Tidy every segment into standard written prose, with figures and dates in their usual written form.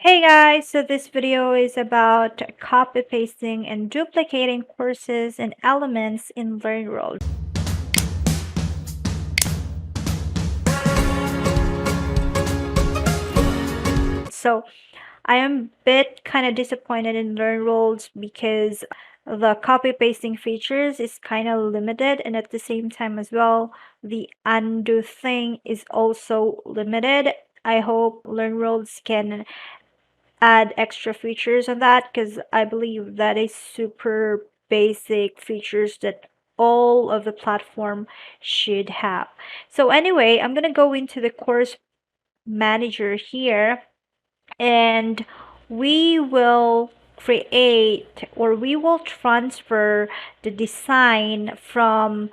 Hey guys, so this video is about copy pasting and duplicating courses and elements in Learnworlds. So I am a bit kind of disappointed in Learnworlds because the copy pasting features is kind of limited, and at the same time as well, the undo thing is also limited. I hope Learnworlds can add extra features on that because I believe that is super basic features that all of the platform should have. So anyway, I'm gonna go into the course manager here, and we will create or we will transfer the design from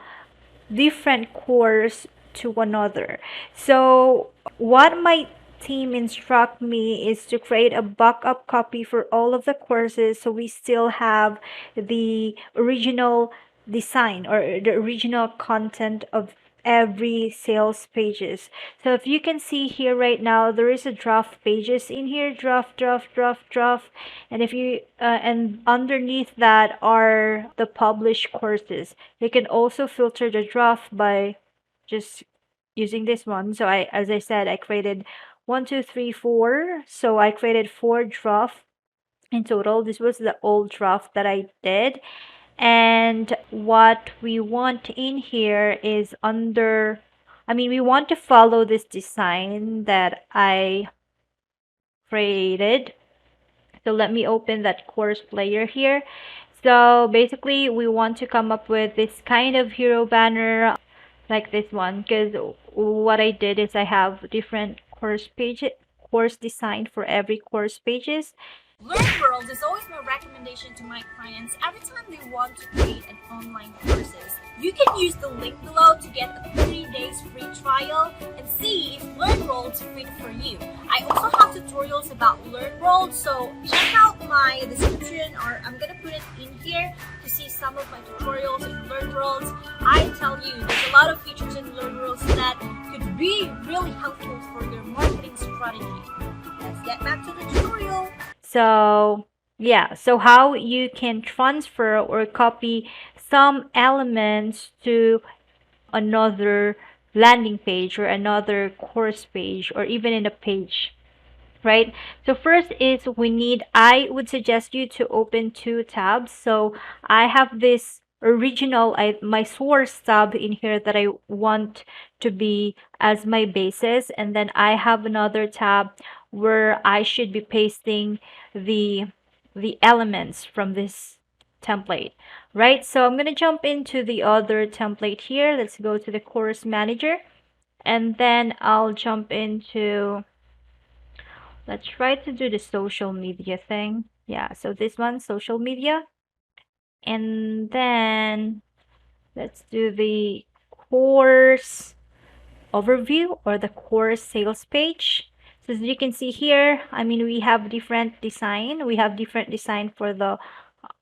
different course to another. So what my team instruct me is to create a backup copy for all of the courses so we still have the original design or the original content of every sales pages. So if you can see here right now, there is a draft pages in here, draft, and if you and underneath that are the published courses. You can also filter the draft by just using this one. So as I said, I created 1, 2, 3, 4. So I created 4 drafts in total. This was the old draft that I did. And what we want in here is we want to follow this design that I created. So let me open that course player here. So basically we want to come up with this kind of hero banner like this one, because what I did is I have different course design for every course pages. Learnworlds is always my recommendation to my clients every time they want to create an online courses. You can use the link below to get a 30 days free trial and see if Learnworlds fit for you. I also have tutorials about Learnworlds, so check out my description, or I'm gonna put it in here to see some of my tutorials in Learnworlds. I tell you, there's a lot of features in Learnworlds that could be really helpful for your marketing strategy. Let's get back to the tutorial. So yeah, so how you can transfer or copy some elements to another landing page or another course page or even in a page, right? So first is I would suggest you to open 2 tabs. So I have this original, my source tab in here that I want to be as my basis, and then I have another tab where I should be pasting the elements from this template, right? So I'm going to jump into the other template here. Let's go to the course manager, and then I'll jump into, let's try to do the social media thing. Yeah, so this one, social media. And then let's do the course overview or the course sales page. So as you can see here, we have different design. We have different design for the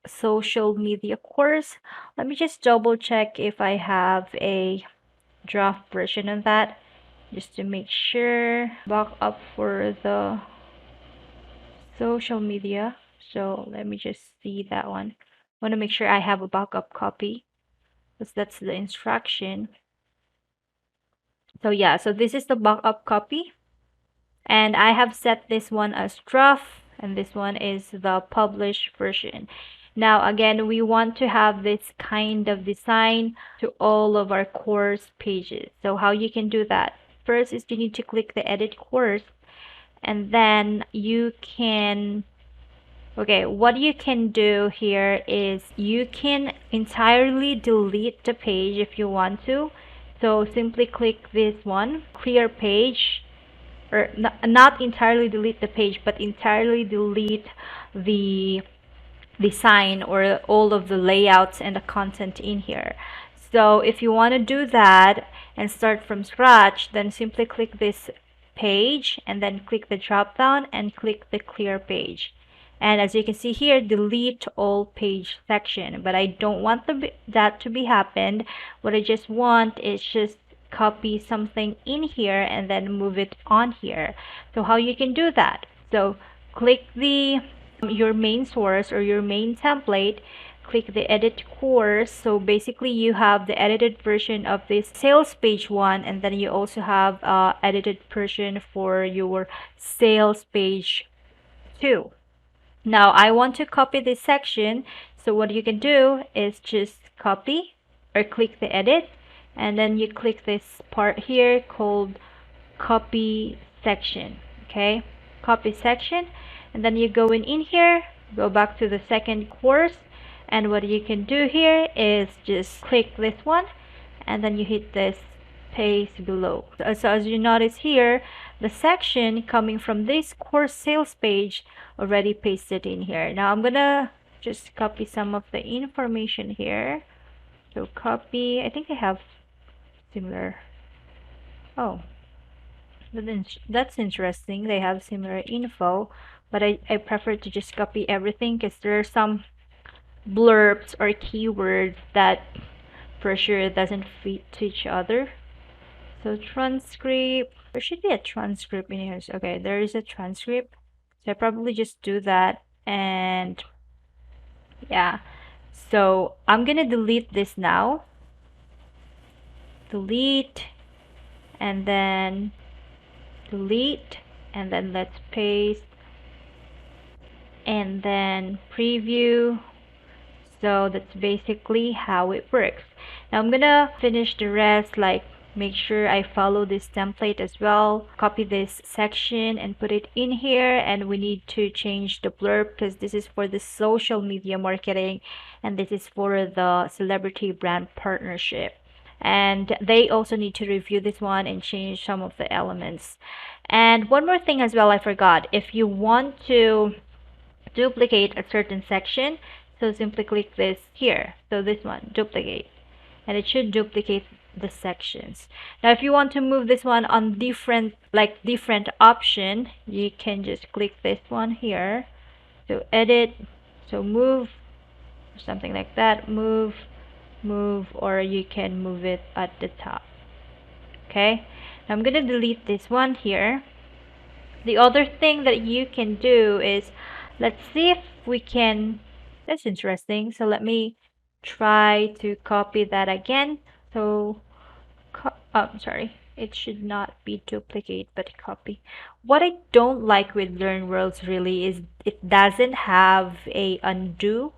social media course. Let me just double check if I have a draft version of that, just to make sure. Back up for the social media. So let me just see that one. I want to make sure I have a backup copy because that's the instruction. So yeah, so this is the backup copy, and I have set this one as draft, and this one is the published version. Now again, we want to have this kind of design to all of our course pages. So how you can do that? First is you need to click the edit course, and then you can, okay, what you can do here is you can entirely delete the page if you want to. So simply click this one, clear page, or not entirely delete the page, but entirely delete the design or all of the layouts and the content in here. So if you want to do that and start from scratch, then simply click this page and then click the drop down and click the clear page. And as you can see here, delete all page section. But I don't want that to be happened. What I just want is just copy something in here and then move it on here. So how you can do that? So click the your main source or your main template, click the edit course. So basically you have the edited version of this sales page 1, and then you also have edited version for your sales page 2. Now I want to copy this section, so what you can do is just copy or click the edit, and then you click this part here called copy section. Okay, copy section, and then you go in here, go back to the second course, and what you can do here is just click this one, and then you hit this paste below. So as you notice here, the section coming from this course sales page already pasted in here. Now I'm gonna just copy some of the information here. So copy, I think they have similar. Oh, that's interesting. They have similar info, but I prefer to just copy everything because there are some blurbs or keywords that for sure doesn't fit to each other. So transcript, there should be a transcript in here. Okay, there is a transcript. So I probably just do that, and yeah. So I'm gonna delete this now. Delete, and then delete, and then let's paste, and then preview. So that's basically how it works. Now I'm gonna finish the rest, like make sure I follow this template as well, copy this section and put it in here, and we need to change the blurb because this is for the social media marketing and this is for the celebrity brand partnership, and they also need to review this one and change some of the elements. And one more thing as well, I forgot, if you want to duplicate a certain section, so simply click this here, so this one, duplicate, and it should duplicate the sections. Now if you want to move this one on different option, you can just click this one here, so edit, so move, something like that, move, or you can move it at the top. Okay, now I'm gonna delete this one here. The other thing that you can do is, let's see if we can, that's interesting, so let me try to copy that again. So sorry, it should not be duplicate but copy. What I don't like with Learnworlds really is it doesn't have a undo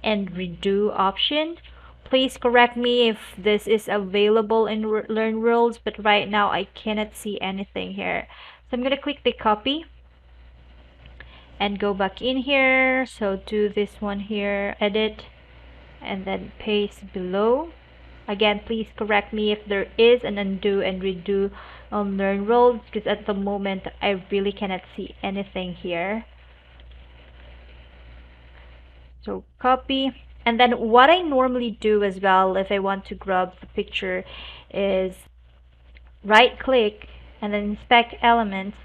and redo option. Please correct me if this is available in Learnworlds, but right now I cannot see anything here. So I'm gonna click the copy and go back in here. So do this one here, edit, and then paste below. Again, please correct me if there is an undo and redo on Learnworlds, because at the moment I really cannot see anything here. So copy, and then what I normally do as well if I want to grab the picture is right click and then inspect elements,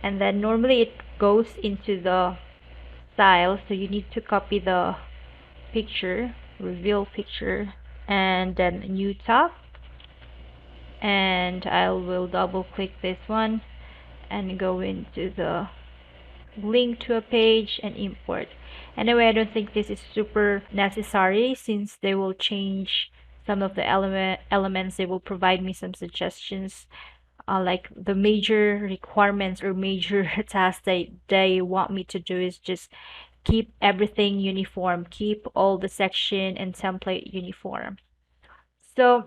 and then normally it goes into the style, so you need to copy the picture, reveal picture, and then new tab, and I will double click this one and go into the link to a page and import. Anyway, I don't think this is super necessary since they will change some of the elements. They will provide me some suggestions, like the major requirements or major tasks that they want me to do is just keep everything uniform, keep all the section and template uniform. So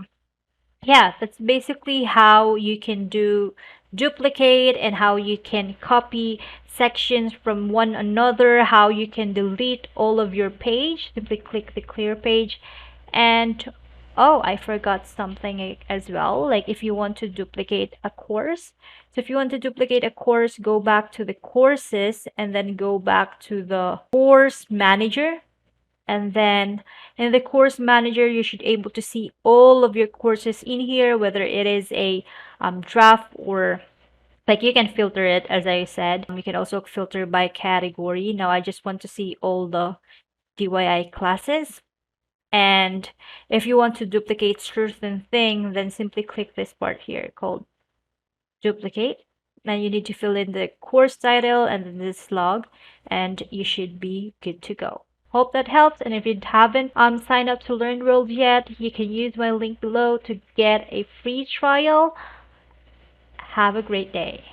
yeah, that's basically how you can do duplicate and how you can copy sections from one another, how you can delete all of your page. Simply click the clear page. And oh, I forgot something as well, like if you want to duplicate a course. So if you want to duplicate a course, go back to the courses and then go back to the course manager, and then in the course manager you should able to see all of your courses in here, whether it is a draft or like you can filter it, as I said. You can also filter by category. Now I just want to see all the DIY classes, and if you want to duplicate certain thing, then simply click this part here called duplicate, and you need to fill in the course title and then this log, and you should be good to go. Hope that helps. And if you haven't signed up to Learnworlds yet, you can use my link below to get a free trial. Have a great day.